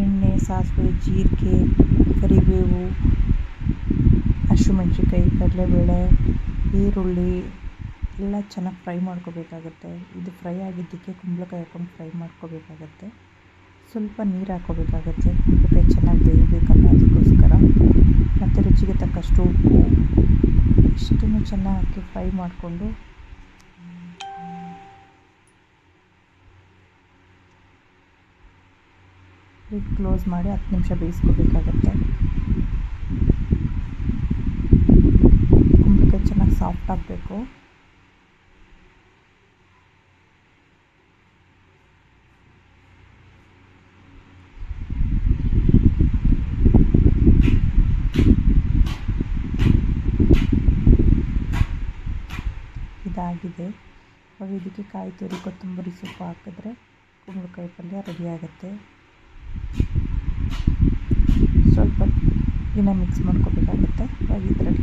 ಎಣ್ಣೆ, ಸಾಸಿವೆ, ಜೀರಿಗೆ, ಕರಿಬೇವು, ಹಸಿಮೆಣ್ಸಿನ್ಕಾಯಿ, ಕಡಲೆಬೇಳೆ, ಈರುಳ್ಳಿ ಎಲ್ಲ ಚೆನ್ನಾಗಿ ಫ್ರೈ ಮಾಡ್ಕೋಬೇಕಾಗತ್ತೆ. ಇದು ಫ್ರೈ ಆಗಿದ್ದಕ್ಕೆ ಕುಂಬಳಕಾಯಿ ಹಾಕ್ಕೊಂಡು ಫ್ರೈ ಮಾಡ್ಕೋಬೇಕಾಗತ್ತೆ. ಸ್ವಲ್ಪ ನೀರು ಹಾಕ್ಕೋಬೇಕಾಗತ್ತೆ, ಕುಂಬಳಕಾಯಿ ಚೆನ್ನಾಗಿ ಬೇಯಬೇಕಲ್ಲ ಅದಕ್ಕೋಸ್ಕರ. ಮತ್ತು ರುಚಿಗೆ ತಕ್ಕಷ್ಟು ಉಪ್ಪು, ಇಷ್ಟನ್ನು ಚೆನ್ನಾಗಿ ಹಾಕಿ ಫ್ರೈ ಮಾಡಿಕೊಂಡು ಲಿಡ್ ಕ್ಲೋಸ್ ಮಾಡಿ 10 ನಿಮಿಷ ಬೇಯಿಸ್ಕೋಬೇಕಾಗತ್ತೆ. ಕುಂಬಳಕಾಯಿ ಚೆನ್ನಾಗಿ ಸಾಫ್ಟ್ ಆಗಬೇಕು. ಇದಾಗಿದೆ. ಇವಾಗ ಇದಕ್ಕೆ ಕಾಯಿ ತುರಿ, ಕೊತ್ತಂಬರಿ ಸೊಪ್ಪು ಹಾಕಿದ್ರೆ ಕುಂಬಳಕಾಯಿ ಪಲ್ಯ ರೆಡಿ ಆಗುತ್ತೆ. ಸ್ವಲ್ಪ ದಿನ ಮಿಕ್ಸ್ ಮಾಡ್ಕೋಬೇಕಾಗುತ್ತೆ. ಇವಾಗ ಈ ಥರ